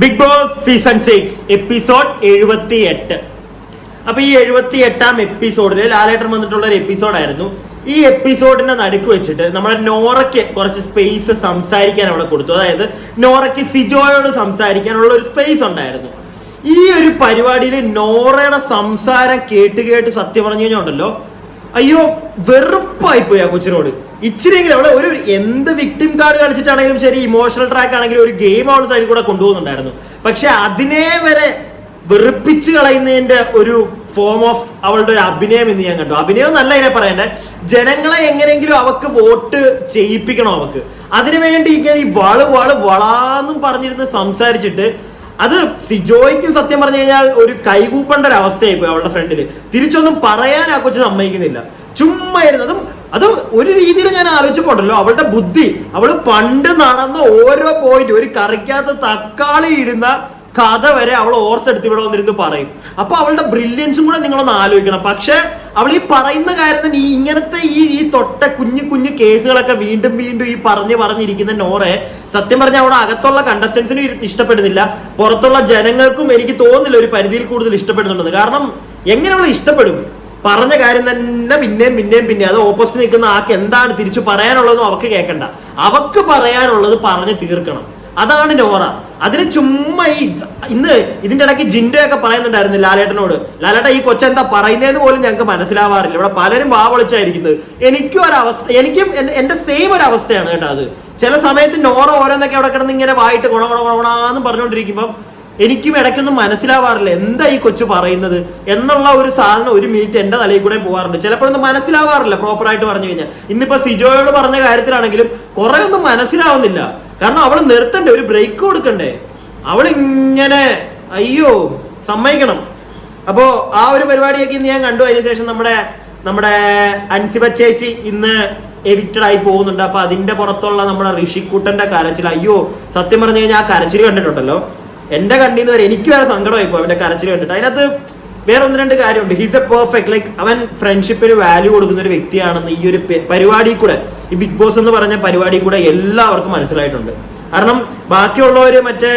Big boss season 6 episode 78. അപ്പൊ ഈ 78-ാം എപ്പിസോഡിൽ ലാലേട്ടൻ വന്നിട്ടുള്ള ഒരു എപ്പിസോഡായിരുന്നു. ഈ എപ്പിസോഡിന്റെ നടുക്ക് വെച്ചിട്ട് നമ്മുടെ നോറയ്ക്ക് കുറച്ച് സ്പേസ് സംസാരിക്കാൻ അവിടെ കൊടുത്തു. അതായത് നോറയ്ക്ക് സിജോയോട് സംസാരിക്കാനുള്ള ഒരു സ്പേസ് ഉണ്ടായിരുന്നു. ഈ ഒരു പരിപാടിയിൽ നോറയുടെ സംസാരം കേട്ട് സത്യം പറഞ്ഞു കഴിഞ്ഞാൽ ഉണ്ടല്ലോ, അയ്യോ വെറുപ്പായി പോയി ആ കൊച്ചിനോട്. ഇച്ചിരിയെങ്കിലും അവളെ ഒരു എന്ത് വിക്ടിം കാർഡ് കളിച്ചിട്ടാണെങ്കിലും ശരി, ഇമോഷണൽ ട്രാക്ക് ആണെങ്കിലും ഒരു ഗെയിം അവൾ സൈഡിൽ കൂടെ കൊണ്ടുപോകുന്നുണ്ടായിരുന്നു. പക്ഷെ അതിനെ വരെ വെറുപ്പിച്ച് കളയുന്നതിന്റെ ഒരു ഫോം ഓഫ് അവളുടെ ഒരു അഭിനയം എന്ന് ഞാൻ കണ്ടു. അഭിനയം എന്നല്ല ഇതിനെ പറയണ്ടേ, ജനങ്ങളെ എങ്ങനെയെങ്കിലും അവക്ക് വോട്ട് ചെയ്യിപ്പിക്കണം. അവക്ക് അതിനുവേണ്ടി ഇങ്ങനെ ഈ വളാന്നും പറഞ്ഞിരുന്ന് സംസാരിച്ചിട്ട് അത് സിജോയ്ക്കും സത്യം പറഞ്ഞു കഴിഞ്ഞാൽ ഒരു കൈകൂപ്പേണ്ട ഒരു അവസ്ഥയായി പോയി. അവളുടെ ഫ്രണ്ടില് തിരിച്ചൊന്നും പറയാൻ ആ കൊച്ചു സമ്മതിക്കുന്നില്ല, ചുമ്മാ ഇരുന്നതും. അത് ഒരു രീതിയിൽ ഞാൻ ആലോചിച്ചപ്പോണ്ടല്ലോ, അവളുടെ ബുദ്ധി, അവള് പണ്ട് നടന്ന ഓരോ പോയിന്റ്, ഒരു കറിക്കകത്ത് തക്കാളി ഇടുന്ന കഥ വരെ അവൾ ഓർത്തെടുത്ത് ഇവിടെ വന്നിരുന്ന് പറയും. അപ്പൊ അവളുടെ ബ്രില്യൻസും കൂടെ നിങ്ങളൊന്ന് ആലോചിക്കണം. പക്ഷെ അവൾ ഈ പറയുന്ന കാര്യം തന്നെ ഇങ്ങനത്തെ ഈ തൊട്ട കുഞ്ഞു കേസുകളൊക്കെ വീണ്ടും ഈ പറഞ്ഞിരിക്കുന്ന നോറെ സത്യം പറഞ്ഞാൽ അവിടെ അകത്തുള്ള കണ്ടസ്റ്റൻസിനും ഇഷ്ടപ്പെടുന്നില്ല, പുറത്തുള്ള ജനങ്ങൾക്കും എനിക്ക് തോന്നുന്നില്ല ഒരു പരിധിയിൽ കൂടുതൽ ഇഷ്ടപ്പെടുന്നുണ്ടെന്ന്. കാരണം എങ്ങനെ അവൾ ഇഷ്ടപ്പെടും? പറഞ്ഞ കാര്യം തന്നെ പിന്നെയും അത് ഓപ്പോസിറ്റ് നിൽക്കുന്ന ആൾക്ക് എന്താണ് തിരിച്ചു പറയാനുള്ളതെന്നും അവക്ക് കേൾക്കണ്ട. അവക്ക് പറയാനുള്ളത് പറഞ്ഞ് തീർക്കണം. അതാണ് നോറ. അതിന് ചുമ്മാ ഇന്ന് ഇതിന്റെ ഇടയ്ക്ക് ജിൻഡോ ഒക്കെ പറയുന്നുണ്ടായിരുന്നു ലാലേട്ടനോട്, ലാലേട്ട ഈ കൊച്ചെന്താ പറയുന്നതെന്ന് പോലും ഞങ്ങൾക്ക് മനസ്സിലാവാറില്ല, ഇവിടെ പലരും വാവളിച്ചായിരിക്കുന്നത്. എനിക്കും എന്റെ സെയിം ഒരു അവസ്ഥയാണ് കേട്ടോ. അത് ചില സമയത്ത് നോറ ഓരോന്നൊക്കെ അവിടെ കിടന്ന് ഇങ്ങനെ വായിട്ട് ഗുണഗുണഗുണാന്ന് പറഞ്ഞുകൊണ്ടിരിക്കുമ്പോൾ എനിക്കും ഇടയ്ക്കൊന്നും മനസ്സിലാവാറില്ല എന്താ ഈ കൊച്ചു പറയുന്നത് എന്നുള്ള ഒരു സാധനം ഒരു മിനിറ്റ് എന്റെ തലയിൽ കൂടെ പോകാറുണ്ട്. ചിലപ്പോഴൊന്നും മനസ്സിലാവാറില്ല പ്രോപ്പറായിട്ട് പറഞ്ഞു കഴിഞ്ഞാൽ. ഇന്നിപ്പോ സിജോയോട് പറഞ്ഞ കാര്യത്തിലാണെങ്കിലും കുറെ ഒന്നും മനസ്സിലാവുന്നില്ല. കാരണം അവള് നിർത്തണ്ടേ, ഒരു ബ്രേക്ക് കൊടുക്കണ്ടേ? അവളിങ്ങനെ അയ്യോ സമ്മതിക്കണം. അപ്പോ ആ ഒരു പരിപാടിയൊക്കെ ഇന്ന് ഞാൻ കണ്ടു. അതിനുശേഷം നമ്മുടെ അൻസിബ ചേച്ചി ഇന്ന് എവിക്റ്റഡ് ആയി പോകുന്നുണ്ട്. അപ്പൊ അതിന്റെ പുറത്തുള്ള നമ്മുടെ ഋഷിക്കുട്ടന്റെ കരച്ചിൽ, അയ്യോ സത്യം പറഞ്ഞു കഴിഞ്ഞാൽ ആ കരച്ചിൽ കണ്ടിട്ടുണ്ടല്ലോ, എന്റെ കണ്ണീന്ന് വരെ എനിക്ക് വേറെ സങ്കടമായി പോകും അവന്റെ കരച്ചിൽ കണ്ടിട്ട്. അതിനകത്ത് വേറെ ഒന്ന് രണ്ട് കാര്യമുണ്ട്. ഹീസ് എ പെർഫെക്റ്റ്, ലൈക്ക് അവൻ ഫ്രണ്ട്ഷിപ്പിന് വാല്യൂ കൊടുക്കുന്ന ഒരു വ്യക്തിയാണെന്ന് ഈ ഒരു പരിപാടി കൂടെ, ഈ ബിഗ് ബോസ് എന്ന് പറഞ്ഞ പരിപാടി കൂടെ എല്ലാവർക്കും മനസ്സിലായിട്ടുണ്ട്. കാരണം ബാക്കിയുള്ളവര് മറ്റേ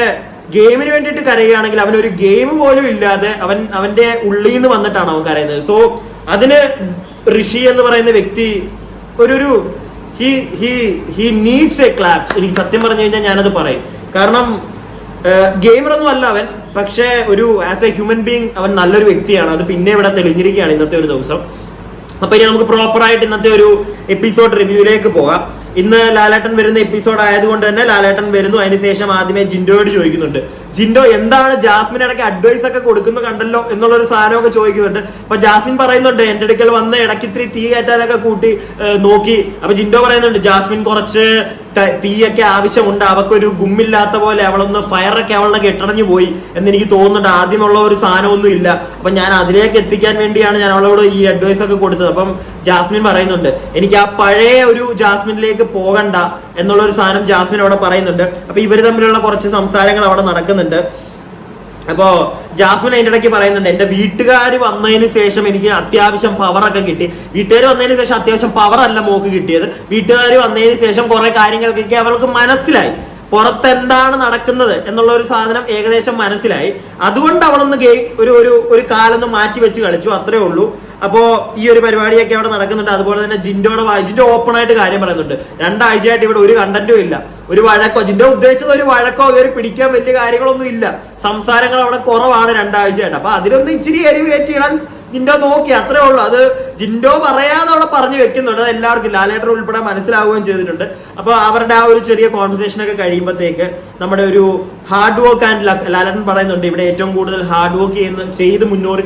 ഗെയിമിന് വേണ്ടിയിട്ട് കരയുകയാണെങ്കിൽ അവനൊരു ഗെയിം പോലും ഇല്ലാതെ അവന്റെ ഉള്ളിൽ നിന്ന് വന്നിട്ടാണ് അവൻ കരയുന്നത്. സോ അതിന് ഋഷി എന്ന് പറയുന്ന വ്യക്തി ഒരു ഹി നീഡ്സ് എ ക്ലാപ്സ്. എനിക്ക് സത്യം പറഞ്ഞു കഴിഞ്ഞാൽ ഞാനത് പറയും. കാരണം ഗെയിമറൊന്നും അല്ല അവൻ, പക്ഷേ ഒരു ആസ് എ ഹ്യൂമൻ ബീങ് അവൻ നല്ലൊരു വ്യക്തിയാണ്. അത് പിന്നെ ഇവിടെ തെളിഞ്ഞിരിക്കുകയാണ് ഇന്നത്തെ ഒരു ദിവസം. അപ്പൊ ഇനി നമുക്ക് പ്രോപ്പറായിട്ട് ഇന്നത്തെ ഒരു എപ്പിസോഡ് റിവ്യൂയിലേക്ക് പോകാം. ഇന്ന് ലാലേട്ടൻ വരുന്ന എപ്പിസോഡ് ആയതുകൊണ്ട് തന്നെ ലാലേട്ടൻ വരുന്നു. അതിനുശേഷം ആദ്യമേ ജിൻഡോയോട് ചോദിക്കുന്നുണ്ട്, ജിൻഡോ എന്താണ് ജാസ്മിൻ ഇടയ്ക്ക് അഡ്വൈസ് ഒക്കെ കൊടുക്കുന്നു കണ്ടല്ലോ എന്നുള്ളൊരു സാധനമൊക്കെ ചോദിക്കുന്നുണ്ട്. അപ്പൊ ജാസ്മിൻ പറയുന്നുണ്ട് എന്റെ അടുക്കൽ വന്ന് ഇടയ്ക്ക് ഇത്തിരി തീ കയറ്റാനൊക്കെ കൂട്ടി നോക്കി. അപ്പൊ ജിൻഡോ പറയുന്നുണ്ട് ജാസ്മിൻ കുറച്ച് തീയൊക്കെ ആവശ്യമുണ്ട്, അവക്കൊരു ഗുമ്മില്ലാത്ത പോലെ അവളൊന്ന് ഫയറൊക്കെ അവളുടെ കെട്ടടഞ്ഞു പോയി എന്ന് എനിക്ക് തോന്നുന്നുണ്ട്. ആദ്യമുള്ള ഒരു സാധനമൊന്നും ഇല്ല, അപ്പൊ ഞാൻ അതിലേക്ക് എത്തിക്കാൻ വേണ്ടിയാണ് ഞാൻ അവളോട് ഈ അഡ്വൈസ് ഒക്കെ കൊടുത്തത്. അപ്പം ജാസ്മിൻ പറയുന്നുണ്ട് എനിക്ക് ആ പഴയ ഒരു ജാസ്മിനിലേക്ക് പോകണ്ട എന്നുള്ളൊരു സാധനം ജാസ്മിൻ അവിടെ പറയുന്നുണ്ട്. അപ്പൊ ഇവര് തമ്മിലുള്ള കുറച്ച് സംസാരങ്ങൾ അവിടെ നടക്കുന്നുണ്ട്. അപ്പോ ജാസ്മിൻ അതിന്റെ ഇടയ്ക്ക് പറയുന്നുണ്ട് എന്റെ വീട്ടുകാർ വന്നതിന് ശേഷം എനിക്ക് അത്യാവശ്യം പവറൊക്കെ കിട്ടി. വീട്ടുകാർ വന്നതിന് ശേഷം അത്യാവശ്യം പവർ അല്ല മോക്ക് കിട്ടിയത്, വീട്ടുകാർ വന്നതിന് ശേഷം കുറെ കാര്യങ്ങൾക്കൊക്കെ അവൾക്ക് മനസ്സിലായി, പുറത്തെന്താണ് നടക്കുന്നത് എന്നുള്ള ഒരു സാധനം ഏകദേശം മനസ്സിലായി. അതുകൊണ്ട് അവളൊന്ന് ഒരു കാലൊന്ന് മാറ്റി വെച്ച് കളിച്ചു, അത്രേ ഉള്ളൂ. അപ്പോ ഈ ഒരു പരിപാടിയൊക്കെ അവിടെ നടക്കുന്നുണ്ട്. അതുപോലെ തന്നെ ജിൻഡോ ഓപ്പൺ ആയിട്ട് കാര്യം പറയുന്നുണ്ട്. 2 ആഴ്ചയായിട്ട് ഇവിടെ ഒരു കണ്ടന്റും ഇല്ല, ഒരു വഴക്കോ, ജിൻഡോ ഉദ്ദേശിച്ചത് ഒരു വഴക്കോ കയറി പിടിക്കാൻ വലിയ കാര്യങ്ങളൊന്നും ഇല്ല, സംസാരങ്ങൾ അവിടെ കുറവാണ് 2 ആഴ്ചയായിട്ട്. അപ്പൊ അതിലൊന്നും ഇച്ചിരി എരിവ് കയറ്റിയിടാൻ ജിൻഡോ നോക്കി, അത്രേ ഉള്ളൂ. അത് ജിൻഡോ പറയാതെ അവിടെ പറഞ്ഞു വെക്കുന്നുണ്ട്. അത് എല്ലാവർക്കും ലാലേട്ടൻ ഉൾപ്പെടെ മനസ്സിലാവുകയും ചെയ്തിട്ടുണ്ട്. അപ്പൊ അവരുടെ ആ ഒരു ചെറിയ കോൺവെർസേഷൻ ഒക്കെ കഴിയുമ്പോഴത്തേക്ക് നമ്മുടെ ഒരു ഹാർഡ് വർക്ക് ആൻഡ് ലക്ക്, ലാലേട്ടൻ പറയുന്നുണ്ട് ഇവിടെ ഏറ്റവും കൂടുതൽ ഹാർഡ് വർക്ക് ചെയ്ത് മുന്നോട്ട്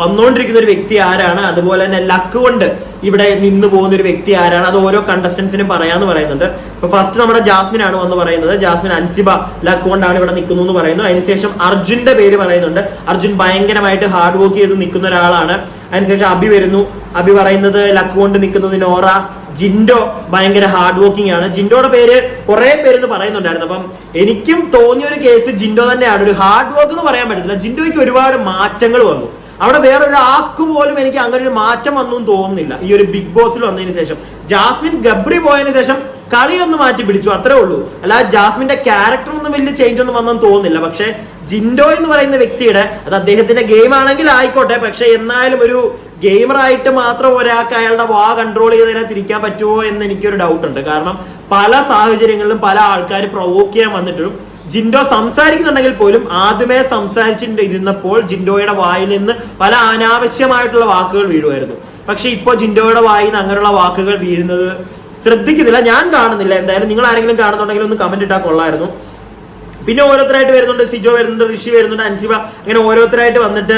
വന്നുകൊണ്ടിരിക്കുന്ന ഒരു വ്യക്തി ആരാണ്, അതുപോലെ തന്നെ ലക്ക് കൊണ്ട് ഇവിടെ നിന്ന് പോകുന്ന ഒരു വ്യക്തി ആരാണ്, അത് ഓരോ കണ്ടസ്റ്റൻസിനും പറയാന്ന് പറയുന്നുണ്ട്. അപ്പൊ ഫസ്റ്റ് നമ്മുടെ ജാസ്മിൻ ആണ് വന്ന് പറയുന്നത്. ജാസ്മിൻ അൻസിബ ലക്ക് കൊണ്ടാണ് ഇവിടെ നിൽക്കുന്നു എന്ന് പറയുന്നു. അതിനുശേഷം അർജുന്റെ പേര് പറയുന്നുണ്ട്. അർജുൻ ഭയങ്കരമായിട്ട് ഹാർഡ് വർക്ക് ചെയ്ത് നിൽക്കുന്ന ഒരാളാണ്. അതിനുശേഷം അബി വരുന്നു. അബി പറയുന്നത് ലക്ക് കൊണ്ട് നിൽക്കുന്നത് നോറ. ജിൻഡോ ഭയങ്കര ഹാർഡ് വർക്കിംഗ് ആണ്. ജിൻഡോയുടെ പേര് കുറെ പേരെന്ന് പറയുന്നുണ്ടായിരുന്നു. അപ്പം എനിക്കും തോന്നിയ ഒരു കേസ് ജിൻഡോ തന്നെയാണ്. ഒരു ഹാർഡ് വർക്ക് എന്ന് പറയാൻ പറ്റത്തില്ല, ജിൻഡോയ്ക്ക് ഒരുപാട് മാറ്റങ്ങൾ വന്നു. അവിടെ വേറൊരാൾക്ക് പോലും എനിക്ക് അങ്ങനെ ഒരു മാറ്റം വന്നു തോന്നുന്നില്ല ഈ ഒരു ബിഗ് ബോസിൽ വന്നതിന് ശേഷം. ജാസ്മിൻ ഗബ്രി പോയതിനു ശേഷം കളിയൊന്ന് മാറ്റി പിടിച്ചു, അത്രേ ഉള്ളൂ. അല്ലാതെ ജാസ്മിന്റെ ക്യാരക്ടറൊന്നും വലിയ ചേഞ്ച് ഒന്നും വന്നെന്ന് തോന്നുന്നില്ല. പക്ഷെ ജിൻഡോ എന്ന് പറയുന്ന വ്യക്തിയുടെ, അത് അദ്ദേഹത്തിന്റെ ഗെയിം ആണെങ്കിൽ ആയിക്കോട്ടെ, പക്ഷെ എന്നാലും ഒരു ഗെയിമറായിട്ട് മാത്രം ഒരാൾക്ക് അയാളുടെ വാ കൺട്രോൾ ചെയ്തതിനകത്ത് ഇരിക്കാൻ പറ്റുമോ എന്ന് എനിക്കൊരു ഡൗട്ട് ഉണ്ട്. കാരണം പല സാഹചര്യങ്ങളിലും പല ആൾക്കാർ പ്രൊവോക്ക് ചെയ്യാൻ വന്നിട്ടും ജിൻഡോ സംസാരിക്കുന്നുണ്ടെങ്കിൽ പോലും ആദ്യമേ സംസാരിച്ചിരുന്നപ്പോൾ ജിൻഡോയുടെ വായിൽ നിന്ന് പല അനാവശ്യമായിട്ടുള്ള വാക്കുകൾ വീഴുമായിരുന്നു. പക്ഷെ ഇപ്പോൾ ജിൻഡോയുടെ വായിൽ നിന്ന് അങ്ങനെയുള്ള വാക്കുകൾ വീഴുന്നത് ശ്രദ്ധിക്കുന്നില്ല, ഞാൻ കാണുന്നില്ല. എന്തായാലും നിങ്ങൾ ആരെങ്കിലും കാണുന്നുണ്ടെങ്കിൽ ഒന്ന് കമന്റ് ഇട്ടാൽ കൊള്ളായിരുന്നു. പിന്നെ ഓരോരുത്തരായിട്ട് വരുന്നുണ്ട്, സിജോ വരുന്നുണ്ട്, ഋഷി വരുന്നുണ്ട്, അൻസിബ, അങ്ങനെ ഓരോരുത്തരായിട്ട് വന്നിട്ട്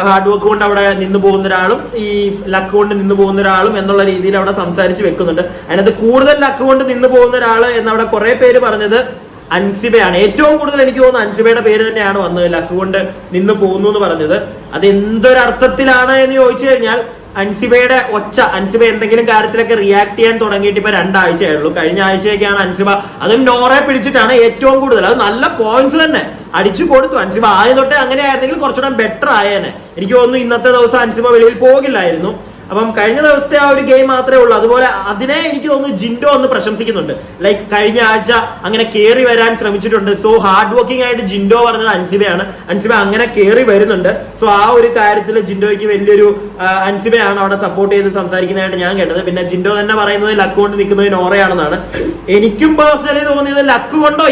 ഹാർഡ് വർക്ക് കൊണ്ട് അവിടെ നിന്ന് പോകുന്ന ഒരാളും ഈ ലക്ക് കൊണ്ട് നിന്ന് പോകുന്ന ഒരാളും എന്നുള്ള രീതിയിൽ അവിടെ സംസാരിച്ച് വെക്കുന്നുണ്ട്. അതിനകത്ത് കൂടുതൽ ലക്ക് കൊണ്ട് നിന്ന് പോകുന്ന ഒരാള് എന്നവിടെ കുറെ പേര് പറഞ്ഞത് അൻസിബയാണ്. ഏറ്റവും കൂടുതൽ എനിക്ക് തോന്നുന്നു അൻസിബയുടെ പേര് തന്നെയാണ് വന്നത്, ലക്ക് കൊണ്ട് നിന്ന് പോകുന്നു എന്ന് പറഞ്ഞത്. അത് എന്തൊരർത്ഥത്തിലാണ് എന്ന് ചോദിച്ചു കഴിഞ്ഞാൽ അൻസിബയുടെ അൻസിബ എന്തെങ്കിലും കാര്യത്തിലൊക്കെ റിയാക്ട് ചെയ്യാൻ തുടങ്ങിയിട്ട് ഇപ്പൊ 2 ആഴ്ചയായുള്ളൂ. കഴിഞ്ഞ ആഴ്ചയൊക്കെയാണ് അൻസിബ, അതും നോറെ പിടിച്ചിട്ടാണ് ഏറ്റവും കൂടുതൽ, അത് നല്ല പോയിന്റ്സ് തന്നെ അടിച്ചു കൊടുത്തു. അൻസിബ ആദ്യം തൊട്ടേ അങ്ങനെ ആയിരുന്നെങ്കിൽ കുറച്ചുകൂടെ ബെറ്റർ ആയേനെ. എനിക്ക് തോന്നുന്നു ഇന്നത്തെ ദിവസം അൻസിബ വെളിയിൽ പോകില്ലായിരുന്നു. അപ്പം കഴിഞ്ഞ ദിവസത്തെ ആ ഒരു ഗെയിം മാത്രമേ ഉള്ളൂ. അതുപോലെ അതിനെ എനിക്ക് തോന്നുന്നു ജിൻഡോ ഒന്ന് പ്രശംസിക്കുന്നുണ്ട്. ലൈക്ക് കഴിഞ്ഞ ആഴ്ച അങ്ങനെ കയറി വരാൻ ശ്രമിച്ചിട്ടുണ്ട്. സോ ഹാർഡ് വർക്കിംഗ് ആയിട്ട് ജിൻഡോ പറഞ്ഞത് അൻസിബയാണ്. അൻസിബ അങ്ങനെ കയറി വരുന്നുണ്ട്. സോ ആ ഒരു കാര്യത്തിൽ ജിൻഡോയ്ക്ക് വലിയൊരു അൻസിബയാണ് അവിടെ സപ്പോർട്ട് ചെയ്ത് സംസാരിക്കുന്നതായിട്ട് ഞാൻ കേട്ടത്. പിന്നെ ജിൻഡോ തന്നെ പറയുന്നത് ലക്ക് കൊണ്ട് നിൽക്കുന്നത് നോറയാണെന്നാണ്. എനിക്കും പേഴ്സണലി തോന്നിയത് ലക്ക് കൊണ്ടോ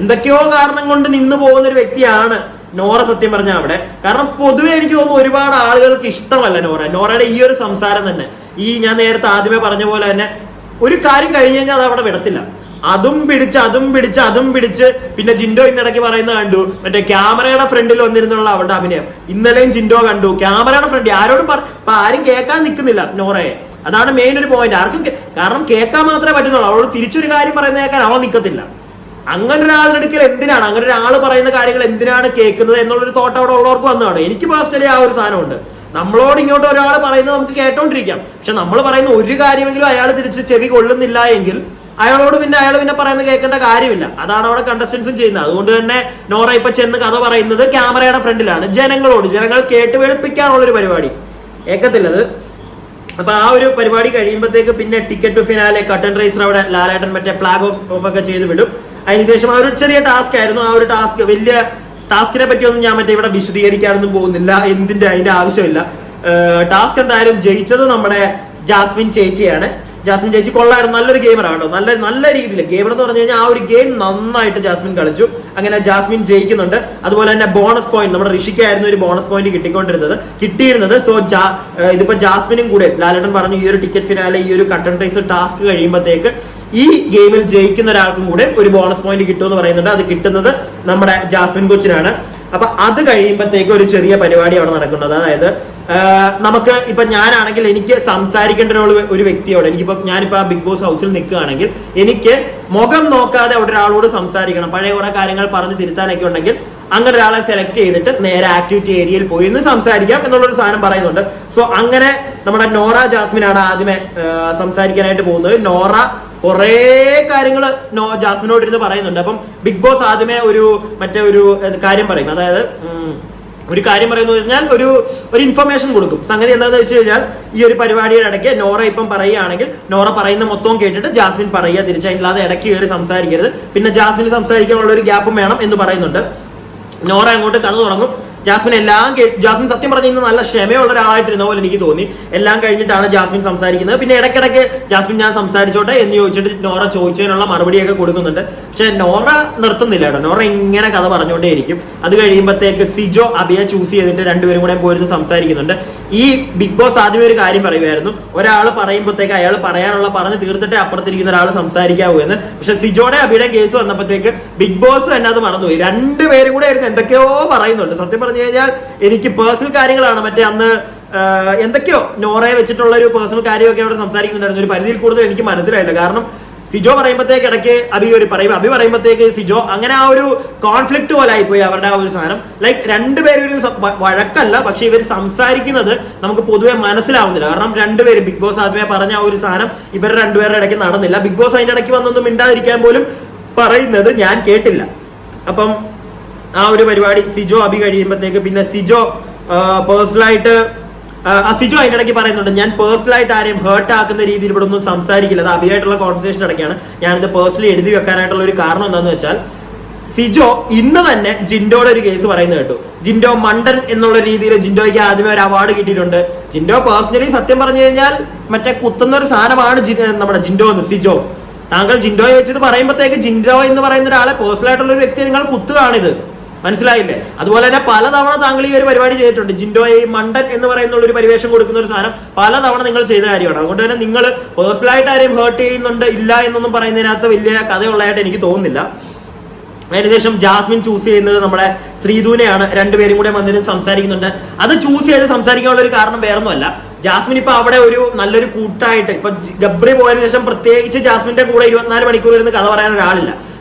എന്തൊക്കെയോ കാരണം കൊണ്ട് നിന്ന് പോകുന്ന ഒരു വ്യക്തിയാണ് നോറ സത്യം പറഞ്ഞ അവിടെ. കാരണം പൊതുവെ എനിക്ക് തോന്നുന്നു ഒരുപാട് ആളുകൾക്ക് ഇഷ്ടമല്ല നോറയുടെ ഈ ഒരു സംസാരം തന്നെ. ഈ ഞാൻ നേരത്തെ ആദ്യമേ പറഞ്ഞ പോലെ തന്നെ ഒരു കാര്യം കഴിഞ്ഞു കഴിഞ്ഞാൽ അത് അവിടെ വിടത്തില്ല. അതും പിടിച്ച് പിന്നെ ജിൻഡോ ഇന്നിടയ്ക്ക് പറയുന്നത് കണ്ടു, മറ്റേ ക്യാമറയുടെ ഫ്രണ്ടിൽ വന്നിരുന്നുള്ള അവളുടെ അഭിനയം. ഇന്നലെയും ജിൻഡോ കണ്ടു ക്യാമറയുടെ ഫ്രണ്ട്, ആരോടും ആരും കേൾക്കാൻ നിൽക്കുന്നില്ല നോറയെ. അതാണ് മെയിൻ ഒരു പോയിന്റ്. ആർക്കും കാരണം കേൾക്കാൻ മാത്രമേ പറ്റുന്നുള്ളൂ. അവളോട് തിരിച്ചൊരു കാര്യം പറയുന്ന കേൾക്കാൻ അവൾ നിൽക്കത്തില്ല. അങ്ങനെ ഒരാളുടെ അടുക്കൽ എന്തിനാണ് അങ്ങനെ ഒരാൾ പറയുന്ന കാര്യങ്ങൾ എന്തിനാണ് കേൾക്കുന്നത് എന്നുള്ളൊരു തോട്ട് അവിടെ ഉള്ളവർക്ക് വന്നതാണ്. എനിക്ക് പേഴ്സണലി ആ ഒരു സാധനമുണ്ട്. നമ്മളോട് ഇങ്ങോട്ട് ഒരാൾ പറയുന്നത് നമുക്ക് കേട്ടോണ്ടിരിക്കാം, പക്ഷെ നമ്മൾ പറയുന്ന ഒരു കാര്യമെങ്കിലും അയാൾ തിരിച്ച് ചെവി കൊള്ളുന്നില്ല എങ്കിൽ അയാൾ പിന്നെ പറയുന്നത് കേൾക്കേണ്ട കാര്യമില്ല. അതാണ് അവിടെ കണ്ടസ്റ്റൻസും ചെയ്യുന്നത്. അതുകൊണ്ട് തന്നെ നോറ ഇപ്പൊ ചെന്ന് കഥ പറയുന്നത് ക്യാമറയുടെ ഫ്രണ്ടിലാണ്, ജനങ്ങൾ കേട്ട് വെളുപ്പിക്കാനുള്ളൊരു പരിപാടി. ഏക്കത്തില്ലത്. അപ്പൊ ആ ഒരു പരിപാടി കഴിയുമ്പോഴത്തേക്ക് പിന്നെ ടിക്കറ്റ് ടു ഫിനാലെ കട്ടൻ റൈസർ അവിടെ ലാലേട്ടൻ മറ്റേ ഫ്ലാഗ് ഓഫ് ഒക്കെ ചെയ്ത് വിടും. അതിനുശേഷം ആ ഒരു ചെറിയ ടാസ്ക് ആയിരുന്നു. ആ ഒരു ടാസ്ക് വലിയ ടാസ്കിനെ പറ്റിയൊന്നും ഞാൻ മറ്റേ ഇവിടെ വിശദീകരിക്കാനൊന്നും പോകുന്നില്ല, അതിന്റെ ആവശ്യമില്ല. ടാസ്ക് എന്തായാലും ജയിച്ചത് നമ്മുടെ ജാസ്മിൻ ചേച്ചിയാണ്. ജാസ്മിൻ ചേച്ചി കൊള്ളായിരുന്നു, നല്ലൊരു ഗെയിമറാണ് കേട്ടോ. നല്ല രീതിയിൽ ഗെയിമർ എന്ന് പറഞ്ഞു കഴിഞ്ഞാൽ ആ ഒരു ഗെയിം നന്നായിട്ട് ജാസ്മിൻ കളിച്ചു. അങ്ങനെ ജാസ്മിൻ ജയിക്കുന്നുണ്ട്. അതുപോലെ തന്നെ ബോണസ് പോയിന്റ് നമ്മുടെ ഋഷിക്കായിരുന്നു ഒരു ബോണസ് പോയിന്റ് കിട്ടിയിരുന്നത്. സോ ഇതിപ്പോ ജാസ്മിനും കൂടെ ലാലേട്ടൻ പറഞ്ഞു ഈ ഒരു ടിക്കറ്റ് ഫിനാലെ ഈ ഒരു കട്ടൻ റൈസ് ടാസ്ക് കഴിയുമ്പോഴത്തേക്ക് ഈ ഗെയിമിൽ ജയിക്കുന്ന ഒരാൾക്കും കൂടെ ഒരു ബോണസ് പോയിന്റ് കിട്ടുമെന്ന് പറയുന്നുണ്ട്. അത് കിട്ടുന്നത് നമ്മുടെ ജാസ്മിൻ കൊച്ചിനാണ്. അപ്പൊ അത് കഴിയുമ്പോഴത്തേക്ക് ഒരു ചെറിയ പരിപാടി അവിടെ നടക്കുന്നത്. അതായത് നമുക്ക് ഇപ്പൊ ഞാനാണെങ്കിൽ എനിക്ക് സംസാരിക്കേണ്ട ഒരു വ്യക്തിയോട് ഞാനിപ്പോ ആ ബിഗ് ബോസ് ഹൗസിൽ നിൽക്കുകയാണെങ്കിൽ എനിക്ക് മുഖം നോക്കാതെ അവിടെ ഒരാളോട് സംസാരിക്കണം. പഴയ കുറെ കാര്യങ്ങൾ പറഞ്ഞ് തിരുത്താനൊക്കെ ഉണ്ടെങ്കിൽ അങ്ങനെ ഒരാളെ സെലക്ട് ചെയ്തിട്ട് നേരെ ആക്ടിവിറ്റി ഏരിയയിൽ പോയി ഇന്ന് സംസാരിക്കാം എന്നുള്ളൊരു സാധനം പറയുന്നുണ്ട്. സോ അങ്ങനെ നമ്മുടെ നോറ ജാസ്മിനാണ് ആദ്യമേ സംസാരിക്കാനായിട്ട് പോകുന്നത്. നോറ കുറെ കാര്യങ്ങൾ ജാസ്മിനോട് ഇരുന്ന് പറയുന്നുണ്ട്. അപ്പം ബിഗ് ബോസ് ആദ്യമേ ഒരു കാര്യം പറയും. അതായത് ഒരു കാര്യം പറയുന്നത് കഴിഞ്ഞാൽ ഒരു ഇൻഫർമേഷൻ കൊടുക്കും. സംഗതി എന്താണെന്ന് വെച്ച് കഴിഞ്ഞാൽ ഈ ഒരു പരിപാടിയുടെ ഇടയ്ക്ക് നോറ ഇപ്പം പറയുകയാണെങ്കിൽ നോറ പറയുന്ന മൊത്തവും കേട്ടിട്ട് ജാസ്മിൻ പറയുക, തിരിച്ചല്ലാതെ ഇടയ്ക്ക് കയറി സംസാരിക്കരുത്. പിന്നെ ജാസ്മിന് സംസാരിക്കാനുള്ള ഒരു ഗ്യാപ്പും വേണം എന്ന് പറയുന്നുണ്ട്. നോറ അങ്ങോട്ട് കഥ തുടങ്ങും. ജാസ്മിൻ സത്യം പറഞ്ഞ ഇന്ന് നല്ല ക്ഷമയുള്ള ഒരാളായിട്ടിരുന്ന പോലെ എനിക്ക് തോന്നി. എല്ലാം കഴിഞ്ഞിട്ടാണ് ജാസ്മിൻ സംസാരിക്കുന്നത്. പിന്നെ ഇടയ്ക്കിടയ്ക്ക് ജാസ്മിൻ ഞാൻ സംസാരിച്ചോട്ടെ എന്ന് ചോദിച്ചിട്ട് നോറ ചോദിച്ചതിനുള്ള മറുപടിയൊക്കെ കൊടുക്കുന്നുണ്ട്. പക്ഷെ നോറ നിർത്തുന്നില്ല കേട്ടോ. നോറ ഇങ്ങനെ കഥ പറഞ്ഞുകൊണ്ടേയിരിക്കും. അത് കഴിയുമ്പോഴത്തേക്ക് സിജോ അബിയെ ചൂസ് ചെയ്തിട്ട് രണ്ടുപേരും കൂടെ പോയിരുന്ന് സംസാരിക്കുന്നുണ്ട്. ഈ ബിഗ് ബോസ് ആദ്യമേ ഒരു കാര്യം പറയുമായിരുന്നു, ഒരാൾ പറയുമ്പോഴത്തേക്ക് അയാൾ പറഞ്ഞു തീർത്തിട്ടേ അപ്പുറത്തിരിക്കുന്ന ഒരാൾ സംസാരിക്കാവൂ എന്ന്. പക്ഷെ സിജോയുടെ അബിയുടെ കേസ് വന്നപ്പോഴത്തേക്ക് ബിഗ് ബോസ് തന്നെ അത് മറന്നുപോയി. രണ്ടുപേരും കൂടെ ആയിരുന്നു എന്തൊക്കെയോ പറയുന്നുണ്ട്. സത്യം പറഞ്ഞു കഴിഞ്ഞാൽ എനിക്ക് പേഴ്സണൽ കാര്യങ്ങളാണ് മറ്റേ അന്ന് എന്തൊക്കെയോ നോറയെ വെച്ചിട്ടുള്ള ഒരു പേഴ്സണൽ കാര്യമൊക്കെ അവിടെ സംസാരിക്കുന്നുണ്ടായിരുന്നു. ഒരു പരിധിയിൽ കൂടുതൽ എനിക്ക് മനസ്സിലായില്ല. കാരണം സിജോ പറയുമ്പോഴത്തേക്ക് ഇടയ്ക്ക് അബി പറയുമ്പോഴത്തേക്ക് സിജോ, അങ്ങനെ ആ ഒരു കോൺഫ്ലിക്ട് പോലെ ആയിപ്പോയി അവരുടെ ആ ഒരു സാധനം. ലൈക്ക് രണ്ടുപേരും വഴക്കല്ല, പക്ഷെ ഇവർ സംസാരിക്കുന്നത് നമുക്ക് പൊതുവെ മനസ്സിലാവുന്നില്ല. കാരണം രണ്ടുപേരും ബിഗ് ബോസ് ആദ്യമേ പറഞ്ഞ ആ ഒരു സാധനം ഇവരുടെ രണ്ടുപേരുടെ ഇടയ്ക്ക് നടന്നില്ല. ബിഗ് ബോസ് അതിന്റെ ഇടയ്ക്ക് വന്നൊന്നും മിണ്ടാതിരിക്കാൻ പോലും പറയുന്നത് ഞാൻ കേട്ടില്ല. അപ്പം ആ ഒരു പരിപാടി സിജോ അബി കഴിയുമ്പോഴത്തേക്ക് പിന്നെ സിജോ പേഴ്സണലായിട്ട് സിജോ അതിന്റെ ഇടയ്ക്ക് പറയുന്നുണ്ട്, ഞാൻ പേഴ്സണലായിട്ട് ആരെയും ഹേർട്ട് ആക്കുന്ന രീതിയിൽ ഇവിടെ ഒന്നും സംസാരിക്കില്ല. അത് അഭിയായിട്ടുള്ള കോൺവെർസേഷൻ ഇടയ്ക്കാണ് ഞാനിത് പേഴ്സണലി എഴുതി വെക്കാനായിട്ടുള്ള ഒരു കാരണം എന്താണെന്ന് വെച്ചാൽ, സിജോ ഇന്ന് തന്നെ ജിൻഡോയുടെ ഒരു കേസ് പറയുന്നത് കേട്ടു. ജിൻഡോ മണ്ടൻ എന്നുള്ള രീതിയിൽ ജിൻഡോയ്ക്ക് ആദ്യമേ ഒരു അവാർഡ് കിട്ടിയിട്ടുണ്ട്. ജിൻഡോ പേഴ്സണലി സത്യം പറഞ്ഞു കഴിഞ്ഞാൽ മറ്റേ കുത്തുന്ന ഒരു സാധനമാണ് നമ്മുടെ ജിൻഡോ എന്ന്. സിജോ, താങ്കൾ ജിൻഡോയെ വെച്ചിട്ട് പറയുമ്പോഴത്തേക്ക് ജിൻഡോ എന്ന് പറയുന്ന ഒരാളെ പേഴ്സണൽ ആയിട്ടുള്ള ഒരു വ്യക്തിയെ നിങ്ങൾ കുത്തുകയാണിത്, മനസ്സിലായില്ലേ? അതുപോലെ തന്നെ പലതവണ താങ്കൾ ഈ ഒരു പരിപാടി ചെയ്തിട്ടുണ്ട്. ജിൻഡോയെ ഈ മണ്ടൻ എന്ന് പറയുന്ന ഒരു പരിവേഷം കൊടുക്കുന്ന ഒരു സാധനം പലതവണ നിങ്ങൾ ചെയ്ത കാര്യമാണ്. അതുകൊണ്ട് തന്നെ നിങ്ങൾ പേഴ്സണലായിട്ട് ആരെയും ഹേർട്ട് ചെയ്യുന്നുണ്ട് ഇല്ല എന്നൊന്നും പറയുന്നതിനകത്ത് വലിയ കഥയുള്ളതായിട്ട് എനിക്ക് തോന്നുന്നില്ല. അതിനുശേഷം ജാസ്മിൻ ചൂസ് ചെയ്യുന്നത് നമ്മുടെ ശ്രീധുവിനെയാണ്. രണ്ടുപേരും കൂടെ വന്നിട്ട് സംസാരിക്കുന്നുണ്ട്. അത് ചൂസ് ചെയ്ത് സംസാരിക്കാനുള്ള ഒരു കാരണം വേറൊന്നുമല്ല, ജാസ്മിൻ ഇപ്പൊ അവിടെ ഒരു നല്ലൊരു കൂട്ടായിട്ട്, ഇപ്പൊ ഗബ്രി പോയതിനു ശേഷം പ്രത്യേകിച്ച് ജാസ്മിന്റെ കൂടെ 24 മണിക്കൂർ ഇരുന്ന് കഥ പറയാൻ ഒരാളില്ല.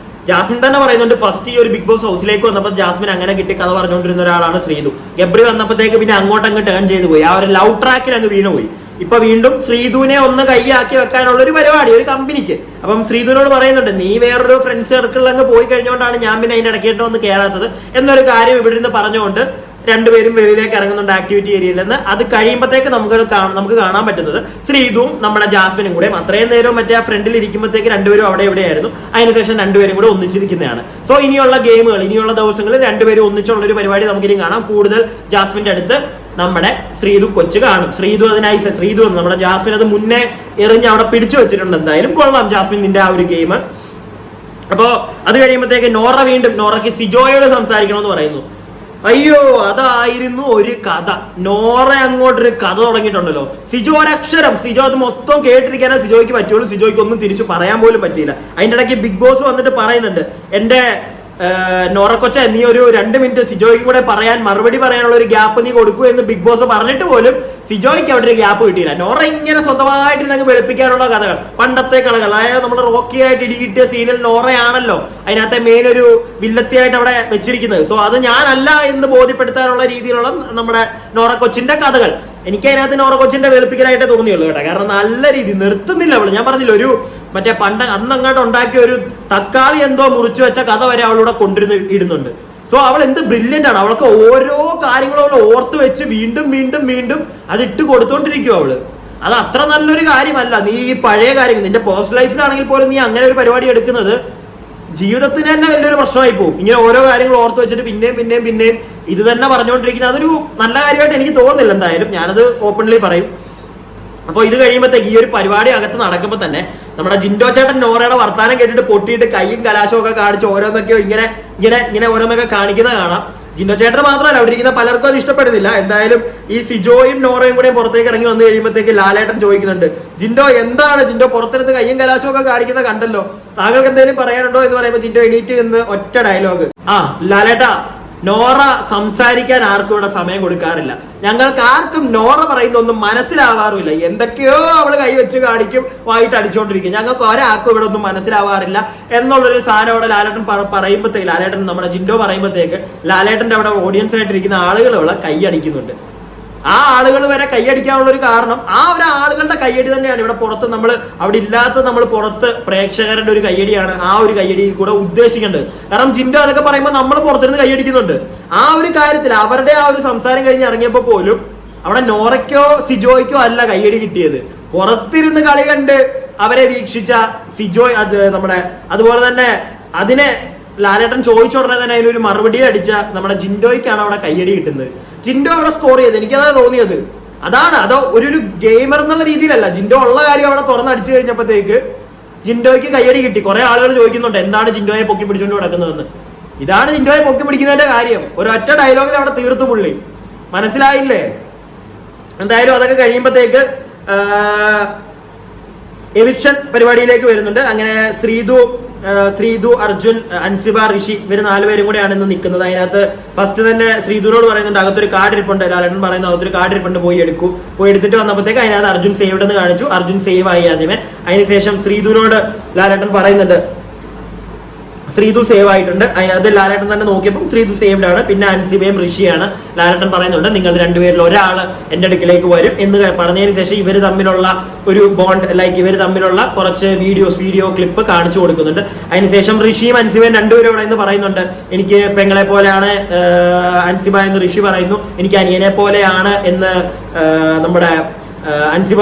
ജാസ്മിൻ തന്നെ പറയുന്നുണ്ട്, ഫസ്റ്റ് ഈ ഒരു ബിഗ് ബോസ് ഹൗസിലേക്ക് വന്നപ്പോൾ ജാസ്മിൻ അങ്ങനെ കിട്ടി കഥ പറഞ്ഞുകൊണ്ടിരുന്ന ഒരാളാണ് ശ്രീധു. ഗബ്രി വന്നപ്പോഴത്തേക്ക് പിന്നെ അങ്ങോട്ടങ്ങ് ടേൺ ചെയ്തു പോയി, ആ ഒരു ലവ് ട്രാക്കിൽ അങ്ങ് വീണുപോയി. ഇപ്പൊ വീണ്ടും ശ്രീധുവിനെ ഒന്ന് കൈയാക്കി വെക്കാനുള്ള ഒരു പരിപാടി ഒരു കമ്പനിക്ക്. അപ്പം ശ്രീധുവിനോട് പറയുന്നുണ്ട്, നീ വേറൊരു ഫ്രണ്ട്സ് സർക്കിളിൽ അങ്ങ് പോയി കഴിഞ്ഞുകൊണ്ടാണ് ഞാൻ പിന്നെ അതിന്റെ ഇടയ്ക്കിട്ട് ഒന്ന് കയറാത്തത് എന്നൊരു കാര്യം ഇവിടെ നിന്ന് പറഞ്ഞുകൊണ്ട് രണ്ടുപേരും വെളിയിലേക്ക് ഇറങ്ങുന്നുണ്ട് ആക്ടിവിറ്റി ഏരിയയിൽ നിന്ന്. അത് കഴിയുമ്പോഴത്തേക്ക് നമുക്ക് കാണാൻ പറ്റുന്നത് ശ്രീധുവും നമ്മുടെ ജാസ്മിനും കൂടെ അത്രയും നേരം മറ്റേ ആ ഫ്രണ്ടിൽ ഇരിക്കുമ്പോഴത്തേക്ക് രണ്ടുപേരും അവിടെ എവിടെയായിരുന്നു. അതിനുശേഷം രണ്ടുപേരും കൂടെ ഒന്നിച്ചിരിക്കുന്നതാണ്. സോ ഇനിയുള്ള ഗെയിമുകൾ, ഇനിയുള്ള ദിവസങ്ങളിൽ രണ്ടുപേരും ഒന്നിച്ചുള്ള ഒരു പരിപാടി നമുക്കിനി കാണാം. കൂടുതൽ ജാസ്മിന്റെ അടുത്ത് നമ്മുടെ ശ്രീധു കൊച്ചു കാണും. ശ്രീധു അതിനായി ശ്രീധു നമ്മുടെ ജാസ്മിൻ അത് മുന്നേ എറിഞ്ഞ് അവിടെ പിടിച്ചു വെച്ചിട്ടുണ്ട്. എന്തായാലും കൊള്ളാം ജാസ്മിൻ നിന്റെ ആ ഒരു ഗെയിം. അപ്പോ അത് കഴിയുമ്പോഴത്തേക്ക് നോറയ്ക്ക് സിജോയോട് സംസാരിക്കണമെന്ന് പറയുന്നു. അയ്യോ, അതായിരുന്നു ഒരു കഥ. നോറ അങ്ങോട്ടൊരു കഥ തുടങ്ങിയിട്ടുണ്ടല്ലോ. സിജോ ഒരക്ഷരം, സിജോ അത് മൊത്തം കേട്ടിരിക്കാനേ സിജോയ്ക്ക് പറ്റുള്ളൂ. സിജോയ്ക്ക് ഒന്നും തിരിച്ചു പറയാൻ പോലും പറ്റിയില്ല. അതിന്റെ ഇടയ്ക്ക് ബിഗ് ബോസ് വന്നിട്ട് പറയുന്നുണ്ട്, എന്റെ നോറ കൊച്ച നീ ഒരു 2 മിനിറ്റ് സിജോയ്ക്ക് കൂടെ മറുപടി പറയാനുള്ള ഒരു ഗ്യാപ്പ് നീ കൊടുക്കൂ എന്ന് ബിഗ് ബോസ് പറഞ്ഞിട്ട് പോലും സിജോയ്ക്ക് അവിടെ ഒരു ഗ്യാപ്പ് കിട്ടിയില്ല. നോറ ഇങ്ങനെ സ്വന്തമായിട്ട് നിങ്ങൾക്ക് വെളുപ്പിക്കാനുള്ള കഥകൾ, പണ്ടത്തെ കളകൾ, അതായത് നമ്മൾ റോക്കി ആയിട്ട് ഇടികിട്ടിയ സീനിൽ നോറയാണല്ലോ അതിനകത്തെ മെയിൻ ഒരു വില്ലത്തിയായിട്ട് അവിടെ വെച്ചിരിക്കുന്നത്. സോ അത് ഞാനല്ല എന്ന് ബോധ്യപ്പെടുത്താനുള്ള രീതിയിലുള്ള നമ്മുടെ നോറ കൊച്ചിന്റെ കഥകൾ എനിക്ക് അതിനകത്ത് നോറ കൊച്ചിന്റെ വെളുപ്പിക്കലായിട്ടേ തോന്നിയുള്ളൂ കേട്ടോ. കാരണം നല്ല രീതി നിർത്തുന്നില്ല അവള്. ഞാൻ പറഞ്ഞില്ല, ഒരു മറ്റേ അന്നങ്ങോട്ട് ഉണ്ടാക്കിയ ഒരു തക്കാളി എന്തോ മുറിച്ചു വെച്ച കഥ വരെ അവളൂടെ ഇടുന്നുണ്ട്. സോ അവൾ എന്ത് ബ്രില്യന്റ് ആണ്. അവൾക്ക് ഓരോ കാര്യങ്ങളും അവൾ ഓർത്ത് വെച്ച് വീണ്ടും വീണ്ടും വീണ്ടും അത് ഇട്ട് കൊടുത്തോണ്ടിരിക്കും അവള്. അത് അത്ര നല്ലൊരു കാര്യമല്ല. നീ ഈ പഴയ കാര്യങ്ങൾ നിന്റെ പേഴ്സണൽ ലൈഫിലാണെങ്കിൽ പോലും നീ അങ്ങനെ ഒരു പരിപാടി എടുക്കുന്നത് ജീവിതത്തിന് തന്നെ വലിയൊരു പ്രശ്നമായി പോകും. ഇങ്ങനെ ഓരോ കാര്യങ്ങൾ ഓർത്ത് വെച്ചിട്ട് പിന്നെയും ഇത് തന്നെ പറഞ്ഞുകൊണ്ടിരിക്കുന്നത് അതൊരു നല്ല കാര്യമായിട്ട് എനിക്ക് തോന്നുന്നില്ല. എന്തായാലും ഞാനത് ഓപ്പൺലി പറയും. അപ്പോൾ ഇത് കഴിയുമ്പോഴത്തേക്ക് ഈ ഒരു പരിപാടി അകത്ത് നടക്കുമ്പോൾ തന്നെ നമ്മുടെ ജിൻഡോ ചേട്ടൻ നോറയുടെ വർത്താനം കേട്ടിട്ട് പൊട്ടിയിട്ട് കൈയും കലാശവും ഒക്കെ കാണിച്ച് ഓരോന്നൊക്കെയോ ഇങ്ങനെ ഓരോന്നൊക്കെ കാണിക്കുന്നത് കാണാം. ജിൻഡോ ചേട്ടൻ മാത്രമല്ല, അവിടെ ഇരിക്കുന്ന പലർക്കും അത് ഇഷ്ടപ്പെടുന്നില്ല. എന്തായാലും ഈ സിജോയും നോറയും കൂടെ പുറത്തേക്ക് ഇറങ്ങി വന്നു കഴിയുമ്പോഴത്തേക്ക് ലാലേട്ടൻ ചോദിക്കുന്നുണ്ട്, ജിൻഡോ എന്താണ് ജിൻഡോ പുറത്തിരുന്ന് കയ്യും കലാശവും ഒക്കെ കാണിക്കുന്നത് കണ്ടല്ലോ, താങ്കൾക്ക് എന്തെങ്കിലും പറയാനുണ്ടോ എന്ന് പറയുമ്പോൾ ജിൻഡോ എണീറ്റ് നിന്ന് ഒറ്റ ഡയലോഗ്, ലാലേട്ടാ നോറ സംസാരിക്കാൻ ആർക്കും ഇവിടെ സമയം കൊടുക്കാറില്ല, ഞങ്ങൾക്ക് ആർക്കും നോറ പറയുന്നൊന്നും മനസ്സിലാവാറില്ല, എന്തൊക്കെയോ അവള് കൈവച്ച് കാണിക്കും, വായിട്ട് അടിച്ചോണ്ടിരിക്കും, ഞങ്ങൾക്ക് ഒരാൾക്കും ഇവിടെ ഒന്നും മനസ്സിലാവാറില്ല എന്നുള്ളൊരു സാധനം അവിടെ ലാലേട്ടൻ പറയുമ്പോഴത്തേക്ക്, ലാലേട്ടൻ നമ്മുടെ ജിൻഡോ പറയുമ്പോഴത്തേക്ക് ലാലേട്ടന്റെ അവിടെ ഓഡിയൻസ് ആയിട്ടിരിക്കുന്ന ആളുകൾ അവളെ കൈയടിക്കുന്നുണ്ട്. ആ ആളുകൾ വരെ കൈയടിക്കാനുള്ള ഒരു കാരണം ആ ഒരു ആളുകളുടെ കയ്യടി തന്നെയാണ് ഇവിടെ പുറത്ത് നമ്മൾ അവിടെ ഇല്ലാത്ത നമ്മൾ പുറത്ത് പ്രേക്ഷകരുടെ ഒരു കയ്യടിയാണ് ആ ഒരു കയ്യടിയിൽ കൂടെ ഉദ്ദേശിക്കേണ്ടത്. കാരണം ജിൻഡോ അതൊക്കെ പറയുമ്പോൾ നമ്മൾ പുറത്തിരുന്ന് കൈയടിക്കുന്നുണ്ട്. ആ ഒരു കാര്യത്തിൽ അവരുടെ ആ ഒരു സംസാരം കഴിഞ്ഞ് ഇറങ്ങിയപ്പോൾ പോലും അവിടെ നോറയ്ക്കോ സിജോയ്ക്കോ അല്ല കയ്യടി കിട്ടിയത്, പുറത്തിരുന്ന് കളി കണ്ട് അവരെ വീക്ഷിച്ച സിജോ നമ്മുടെ അതുപോലെ തന്നെ അതിനെ ലാലേട്ടൻ ചോദിച്ച ഉടനെ തന്നെ അതിനൊരു മറുപടി അടിച്ച നമ്മുടെ ജിൻഡോയ്ക്കാണ് അവിടെ കയ്യടി കിട്ടുന്നത്. ജിൻഡോ അവിടെ സ്കോർ ചെയ്ത് എനിക്കതാണ് തോന്നിയത്. അതോ ഒരു ഗെയിമർ എന്നുള്ള രീതിയിലല്ല, ജിൻഡോ ഉള്ള കാര്യം അവിടെ തുറന്നടിച്ചു കഴിഞ്ഞപ്പോഴത്തേക്ക് ജിൻഡോയ്ക്ക് കയ്യടി കിട്ടി. കുറെ ആളുകൾ ചോദിക്കുന്നുണ്ട് എന്താണ് ജിൻഡോയെ പൊക്കി പിടിച്ചുകൊണ്ട് കിടക്കുന്നതെന്ന്. ഇതാണ് ജിൻഡോയെ പൊക്കി പിടിക്കുന്നതിന്റെ കാര്യം. ഒരൊറ്റ ഡയലോഗിൽ അവിടെ തീർത്തു പുള്ളി, മനസ്സിലായില്ലേ? എന്തായാലും അതൊക്കെ കഴിയുമ്പോഴത്തേക്ക് എവിക്ഷൻ പരിപാടിയിലേക്ക് വരുന്നുണ്ട്. അങ്ങനെ ശ്രീധു, അർജുൻ, അൻസിബ, ഋഷി ഇവര് 4 പേരും കൂടെയാണ് ഇന്ന് നിൽക്കുന്നത്. അതിനകത്ത് ഫസ്റ്റ് തന്നെ ശ്രീധുവിനോട് പറയുന്നുണ്ട് അകത്തൊരു കാർഡ് ഇരിപ്പുണ്ട്, ലാലേട്ടൻ പറയുന്നു അകത്തൊരു കാർഡ് ഇരിപ്പുണ്ട്, പോയി എടുത്തിട്ട് വന്നപ്പോഴത്തേക്ക് അതിനകത്ത് അർജുൻ സേവ്ഡ് എന്ന് കാണിച്ചു. അർജുൻ സേവ് ആയി ആദ്യമേ. അതിനുശേഷം ശ്രീധുവിനോട് ലാലേട്ടൻ പറയുന്നുണ്ട് ശ്രീതു സേവ് ആയിട്ടുണ്ട്. അതിനകത്ത് ലാലേട്ടൻ തന്നെ നോക്കിയപ്പോൾ ശ്രീതു സേവ്ഡ് ആണ്. പിന്നെ അൻസിബയും ഋഷിയാണ്. ലാലേട്ടൻ പറയുന്നുണ്ട് നിങ്ങൾ രണ്ടുപേരിൽ ഒരാൾ എന്റെ അടുക്കിലേക്ക് വരും എന്ന് പറഞ്ഞതിന് ശേഷം ഇവർ തമ്മിലുള്ള ഒരു ബോണ്ട്, ലൈക്ക് ഇവർ തമ്മിലുള്ള കുറച്ച് വീഡിയോ ക്ലിപ്പ് കാണിച്ചു കൊടുക്കുന്നുണ്ട്. അതിനുശേഷം ഋഷിയും അൻസിബയും രണ്ടുപേരും ഇവിടെ എന്ന് പറയുന്നുണ്ട് എനിക്ക് പെങ്ങളെ പോലെയാണ് അൻസിബ എന്ന് ഋഷി പറയുന്നു, എനിക്ക് അനിയനെ പോലെയാണ് എന്ന് നമ്മുടെ അൻസിബ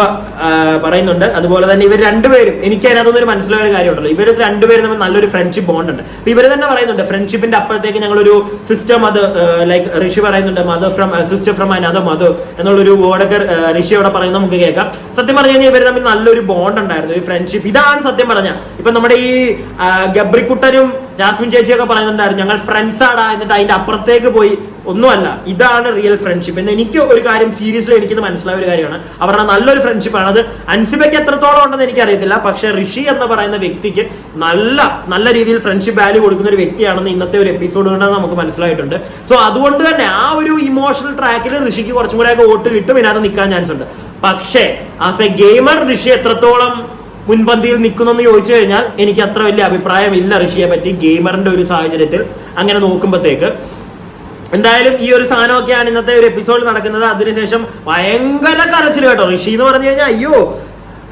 പറയുന്നുണ്ട്. അതുപോലെ തന്നെ ഇവർ രണ്ടുപേരും, എനിക്ക് അതിനകത്തൊന്നും ഒരു മനസ്സിലായ ഒരു കാര്യമുണ്ടല്ലോ, ഇവർ രണ്ടുപേരും തമ്മിൽ നല്ലൊരു ഫ്രണ്ട്ഷിപ്പ് ബോണ്ട് ഉണ്ട്. അപ്പൊ ഇവർ തന്നെ പറയുന്നുണ്ട് ഫ്രണ്ട്ഷിപ്പിന്റെ അപ്പുറത്തേക്ക് ഞങ്ങളൊരു സിസ്റ്റർ മദർ, ലൈക്ക് ഋഷി പറയുന്നുണ്ട് mother from sister from another mother എന്നുള്ളൊരു വേർഡൊക്കെ ഋഷി അവിടെ പറയുന്നത് നമുക്ക് കേൾക്കാം. സത്യം പറഞ്ഞു കഴിഞ്ഞാൽ ഇവർ തമ്മിൽ നല്ലൊരു ബോണ്ട് ഉണ്ടായിരുന്നു, ഒരു ഫ്രണ്ട്ഷിപ്പ്. ഇതാണ് സത്യം പറഞ്ഞ ഇപ്പൊ നമ്മുടെ ഈ ഗബ്രിക്കുട്ടനും ജാസ്മിൻ ചേച്ചിയൊക്കെ പറയുന്നുണ്ടായിരുന്നു ഞങ്ങൾ ഫ്രണ്ട്സ് ആടാ, എന്നിട്ട് അതിന്റെ അപ്പുറത്തേക്ക് പോയി ഒന്നുമല്ല, ഇതാണ് റിയൽ ഫ്രണ്ട്ഷിപ്പ് എന്ന് എനിക്ക് ഒരു കാര്യം സീരിയസ്ലി എനിക്കിത് മനസ്സിലായ ഒരു കാര്യമാണ്. അവരുടെ നല്ലൊരു ഫ്രണ്ട്ഷിപ്പാണ്. അത് അൻസിബയ്ക്ക് എത്രത്തോളം ഉണ്ടെന്ന് എനിക്കറിയത്തില്ല, പക്ഷെ ഋഷി എന്ന് പറയുന്ന വ്യക്തിക്ക് നല്ല രീതിയിൽ ഫ്രണ്ട്ഷിപ്പ് വാല്യൂ കൊടുക്കുന്ന ഒരു വ്യക്തിയാണെന്ന് ഇന്നത്തെ ഒരു എപ്പിസോഡ് കൊണ്ട് നമുക്ക് മനസ്സിലായിട്ടുണ്ട്. സോ അതുകൊണ്ട് തന്നെ ആ ഒരു ഇമോഷണൽ ട്രാക്കിൽ ഋഷിക്ക് കുറച്ചും കൂടെ വോട്ട് കിട്ടും, ഇതിനകത്ത് നിൽക്കാൻ ചാൻസ് ഉണ്ട്. പക്ഷേ ആസ് എ ഗെയിമർ ഋഷി എത്രത്തോളം മുൻപന്തിയിൽ നിൽക്കുന്നെന്ന് ചോദിച്ചു കഴിഞ്ഞാൽ എനിക്ക് അത്ര വലിയ അഭിപ്രായമില്ല ഋഷിയെ പറ്റി ഗെയിമറിന്റെ ഒരു സാഹചര്യത്തിൽ അങ്ങനെ നോക്കുമ്പോഴത്തേക്ക്. എന്തായാലും ഈ ഒരു സാധനമൊക്കെയാണ് ഇന്നത്തെ ഒരു എപ്പിസോഡ് നടക്കുന്നത്. അതിനുശേഷം ഭയങ്കര കരച്ചിൽ കേട്ടോ. ഋഷി എന്ന് പറഞ്ഞു കഴിഞ്ഞാൽ അയ്യോ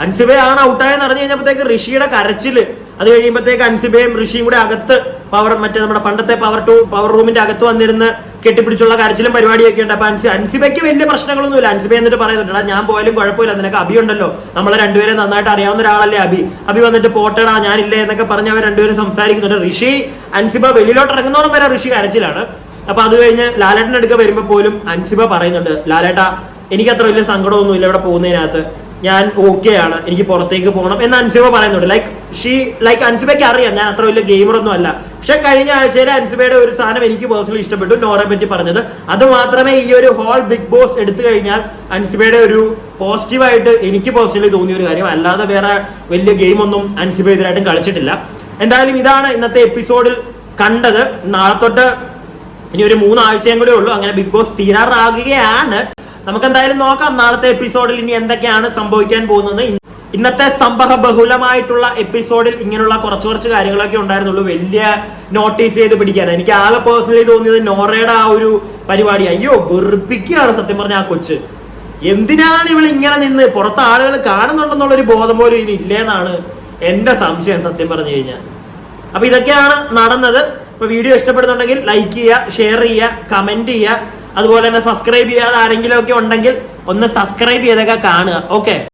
അൻസിബയാണ് ഔട്ടായെന്ന് അറിഞ്ഞു കഴിഞ്ഞപ്പോഴത്തേക്ക് ഋഷിയുടെ കരച്ചില്. അത് കഴിയുമ്പോഴത്തേക്ക് അൻസിബയും ഋഷിയും കൂടെ അകത്ത് മറ്റേ നമ്മുടെ പണ്ടത്തെ പവർ റൂമിന്റെ അകത്ത് വന്നിരുന്ന് കെട്ടിപ്പിടിച്ചുള്ള കരച്ചിലും പരിപാടിയൊക്കെ ഉണ്ട്. അപ്പൊ അൻസിബയ്ക്ക് വലിയ പ്രശ്നങ്ങളൊന്നുമില്ല. അൻസിബ എന്നിട്ട് പറയുന്നുണ്ട് ഞാൻ പോയാലും കുഴപ്പമില്ല, നിനക്ക് അബി ഉണ്ടല്ലോ, നമ്മളെ രണ്ടുപേരെ നന്നായിട്ട് അറിയാവുന്ന ഒരാളല്ലേ അബി വന്നിട്ട് പോട്ടടാ ഞാനില്ലേ എന്നൊക്കെ പറഞ്ഞ് അവർ രണ്ടുപേരും സംസാരിക്കുന്നുണ്ട്. ഋഷി അൻസിബ വെളിയിലോട്ട് ഇറങ്ങുന്നോളം വരെ ഋഷി കരച്ചിലാണ്. അപ്പൊ അത് കഴിഞ്ഞ് ലാലേട്ടൻ എടുക്ക വരുമ്പോ പോലും അൻസിബ പറയുന്നുണ്ട് എനിക്കത്ര വലിയ സങ്കടമൊന്നുമില്ല ഇവിടെ പോകുന്നതിനകത്ത്, ഞാൻ ഓക്കെ ആണ്, എനിക്ക് പുറത്തേക്ക് പോകണം എന്ന് അൻസിബ പറയുന്നുണ്ട്. ലൈക്ക് അൻസിബയ്ക്ക് അറിയാം ഞാൻ അത്ര വലിയ ഗെയിമറൊന്നും അല്ല. പക്ഷെ കഴിഞ്ഞ ആഴ്ചയിലെ അൻസിബയുടെ ഒരു സാധനം എനിക്ക് പേഴ്സണലി ഇഷ്ടപ്പെട്ടു, നോറയെ പറ്റി പറഞ്ഞത്. അത് മാത്രമേ ഈ ഒരു ഹോൾ ബിഗ് ബോസ് എടുത്തു കഴിഞ്ഞാൽ അൻസിബയുടെ ഒരു പോസിറ്റീവായിട്ട് എനിക്ക് പേഴ്സണലി തോന്നിയ ഒരു കാര്യം. അല്ലാതെ വേറെ വലിയ ഗെയിം ഒന്നും അൻസിബ ഇതിനായിട്ടും കളിച്ചിട്ടില്ല. എന്തായാലും ഇതാണ് ഇന്നത്തെ എപ്പിസോഡിൽ കണ്ടത്. നാളെ തൊട്ട് ഇനി ഒരു 3 ആഴ്ചയും കൂടെ ഉള്ളൂ, അങ്ങനെ ബിഗ് ബോസ് തീരാറാകുകയാണ്. നമുക്ക് എന്തായാലും നോക്കാം നാളത്തെ എപ്പിസോഡിൽ ഇനി എന്തൊക്കെയാണ് സംഭവിക്കാൻ പോകുന്നത്. ഇന്നത്തെ സംഭവ ബഹുലമായിട്ടുള്ള എപ്പിസോഡിൽ ഇങ്ങനെയുള്ള കുറച്ച് കാര്യങ്ങളൊക്കെ ഉണ്ടായിരുന്നുള്ളൂ, വലിയ നോട്ടീസ് ചെയ്ത് പിടിക്കാൻ. എനിക്ക് ആകെ പേഴ്സണലി തോന്നിയത് നോറയുടെ ആ ഒരു പരിപാടി, അയ്യോ വെറുപ്പിക്കുകയാണ് സത്യം പറഞ്ഞ ആ കൊച്ച്. എന്തിനാണ് ഇവൾ ഇങ്ങനെ നിന്ന്, പുറത്ത് ആളുകൾ കാണുന്നുണ്ടെന്നുള്ളൊരു ബോധം പോലും ഇനി ഇല്ലേന്നാണ് എന്റെ സംശയം സത്യം പറഞ്ഞു കഴിഞ്ഞാൽ. അപ്പൊ ഇതൊക്കെയാണ് നടന്നത്. അപ്പൊ വീഡിയോ ഇഷ്ടപ്പെടുന്നുണ്ടെങ്കിൽ ലൈക്ക് ചെയ്യുക, ഷെയർ ചെയ്യുക, കമന്റ് ചെയ്യുക, അതുപോലെ തന്നെ സബ്സ്ക്രൈബ് ചെയ്യാതെ ആരെങ്കിലും ഒക്കെ ഉണ്ടെങ്കിൽ ഒന്ന് സബ്സ്ക്രൈബ് ചെയ്തൊക്കെ കാണുക. ഓക്കെ.